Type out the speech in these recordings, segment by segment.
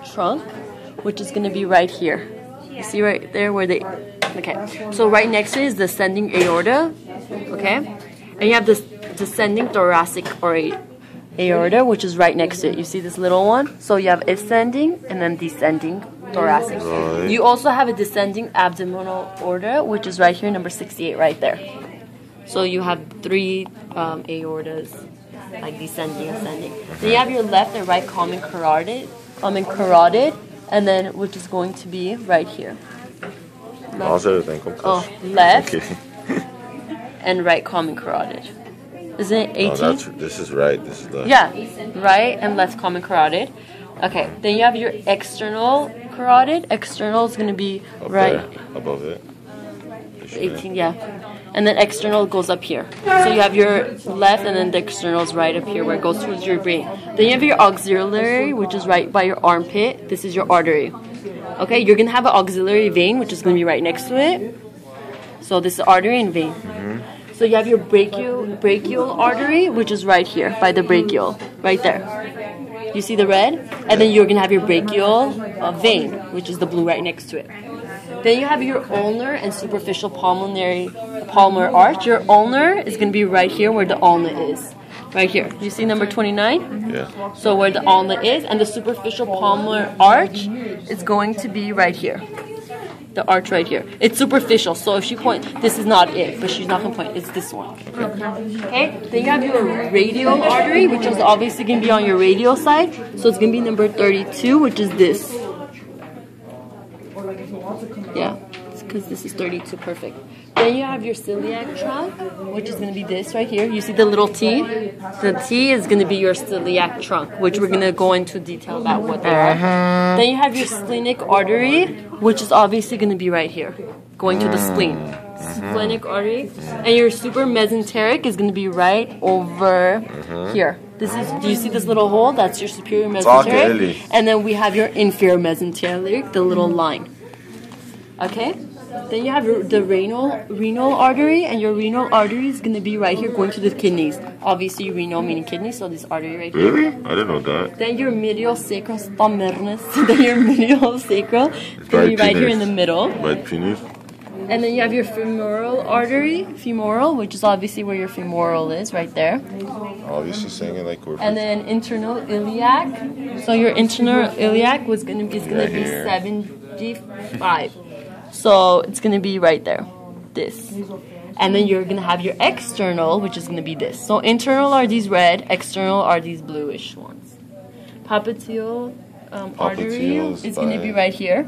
trunk, which is going to be right here. You see right there where they... Okay, so right next to it is the ascending aorta, okay? And you have this descending thoracic aorta, which is right next to it. You see this little one? So you have ascending and then descending thoracic. Right. You also have a descending abdominal aorta, which is right here, number 68, right there. So you have 3 aortas, like descending, ascending. Then you have your left and right common carotid, and then which is going to be right here. Left, left and right common carotid. Isn't it 18? No, this is right. This is left. Yeah, right and left common carotid. Okay, then you have your external carotid. External is going to be Up right there, above it. 18, yeah. And then external goes up here. So you have your left and then the external is right up here where it goes towards your brain. Then you have your auxiliary, which is right by your armpit. This is your artery. Okay, you're going to have an auxiliary vein, which is going to be right next to it. So this is artery and vein. So you have your brachial artery, which is right here by the brachial, right there. You see the red? And then you're going to have your brachial vein, which is the blue right next to it. Then you have your ulnar and superficial palmar arch. Your ulnar is going to be right here where the ulna is. Right here. You see number 29? Yeah. So where the ulna is, and the superficial palmar arch is going to be right here. The arch right here. It's superficial, so if she points, this is not it, but she's not going to point. It's this one. Okay? Then you have your radial artery, which is obviously going to be on your radial side. So it's going to be number 32, which is this. Yeah, because this is 32, perfect. Then you have your celiac trunk, which is going to be this right here. You see the little T? The T is going to be your celiac trunk, which we're going to go into detail about what they are. Then you have your splenic artery, which is obviously going to be right here, going to the spleen. Splenic artery. And your super mesenteric is going to be right over here. This is, do you see this little hole? That's your superior mesenteric. And then we have your inferior mesenteric, the little line. Okay? Then you have the renal artery, and your renal artery is going to be right here going to the kidneys. Obviously, renal meaning kidneys, so this artery right here. Really? I didn't know that. Then your medial sacral stomernus. Then your medial sacral is going to be right here in the middle. Right penis. And then you have your femoral artery, which is obviously where your femoral is, right there. Obviously saying it like we're... And then internal iliac. So your internal iliac is going to be 75. So it's going to be right there, this. And then you're going to have your external, which is going to be this. So internal are these red, external are these bluish ones. Popliteal artery is going to be right here.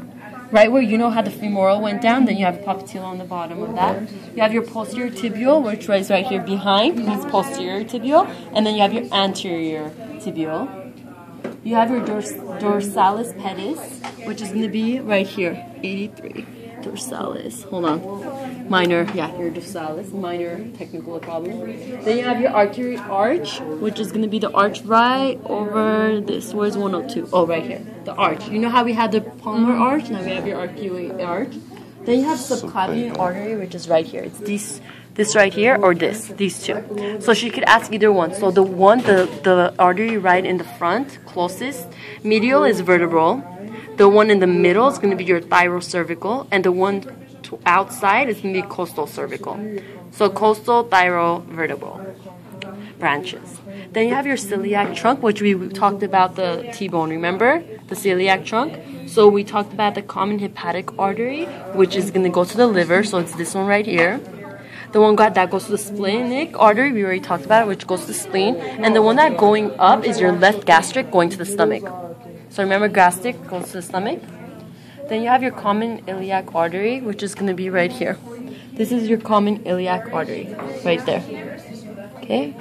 Right where you know how the femoral went down, then you have popliteal on the bottom of that. You have your posterior tibial, which is right here behind, means posterior tibial. And then you have your anterior tibial. You have your dorsalis pedis, which is going to be right here, 83. Dorsalis. Hold on. Minor, yeah, your dorsalis. Minor technical problem. Then you have your artery arch, which is going to be the arch right over this. Where's 102? Oh, right here. The arch. You know how we had the palmar arch? Now we have your arcuate arch. Then you have subclavian artery, which is right here. It's this right here or these two. So she could ask either one. So the artery right in the front, closest, medial is vertebral. The one in the middle is going to be your thyrocervical, and the one outside is going to be costal cervical. So costal thyrovertebral branches. Then you have your celiac trunk, which we talked about the T-bone, remember? The celiac trunk. So we talked about the common hepatic artery, which is going to go to the liver, so it's this one right here. The one that goes to the splenic artery, we already talked about it, which goes to the spleen. And the one that going up is your left gastric going to the stomach. So remember, gastric goes to the stomach. Then you have your common iliac artery, which is going to be right here. This is your common iliac artery, right there. Okay?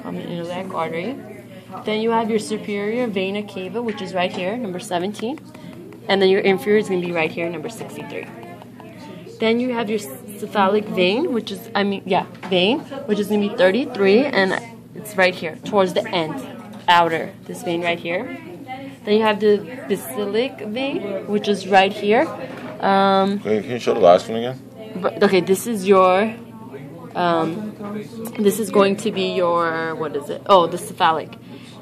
Common iliac artery. Then you have your superior vena cava, which is right here, number 17. And then your inferior is going to be right here, number 63. Then you have your cephalic vein, which is, vein, which is going to be 33. And it's right here, towards the end, outer, this vein right here. Then you have the basilic vein, which is right here. Can you show the last one again? Okay, this is your, this is going to be your, what is it? Oh, the cephalic.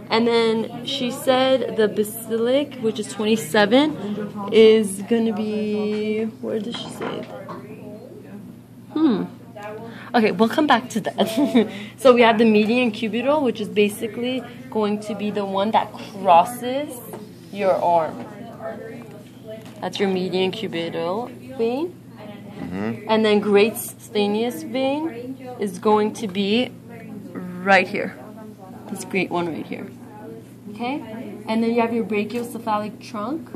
And then she said the basilic, which is 27, is going to be, where did she say it? Okay, we'll come back to that. So we have the median cubital, which is basically going to be the one that crosses your arm. That's your median cubital vein. And then great Stenius vein is going to be right here. This great one right here. Okay? And then you have your brachiocephalic trunk,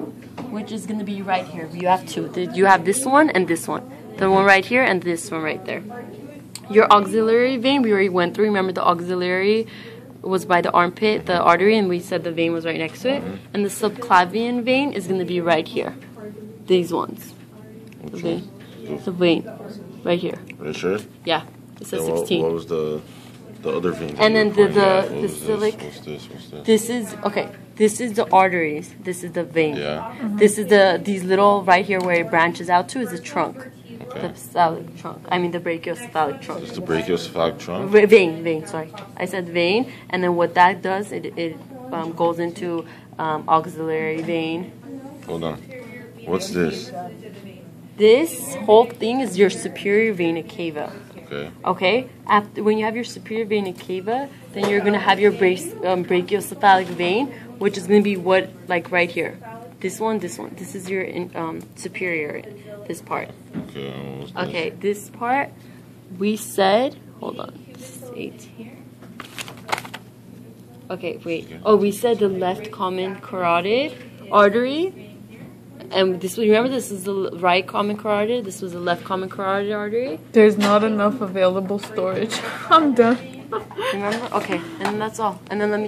which is going to be right here. You have two. You have this one and this one. The one right here and this one right there. Your auxiliary vein, we already went through. Remember, the auxiliary was by the armpit, the artery, and we said the vein was right next to it. And the subclavian vein is going to be right here. These ones. The vein. The vein. Right here. Are you sure? Yeah. It says 16. What was the other vein? And then the basilic. What's this? This is, okay, this is the arteries. This is the vein. Yeah. This is these little, right here where it branches out to is the trunk. Okay. The cephalic trunk. I mean the brachiocephalic trunk. It's the brachiocephalic trunk? Vein, sorry. I said vein. And then what that does, it goes into auxiliary vein. Hold on. What's this? This whole thing is your superior vena cava. Okay. Okay? When you have your superior vena cava, then you're going to have your brachiocephalic vein, which is going to be what, like right here. This one. This is your superior, this part. Okay. What's this? Okay, this part, we said, hold on, this is 8 here. Okay, wait. Oh, we said the left common carotid artery. And this, remember, this is the right common carotid. This was the left common carotid artery. There's not enough available storage. I'm done. Remember? Okay, and that's all. And then let me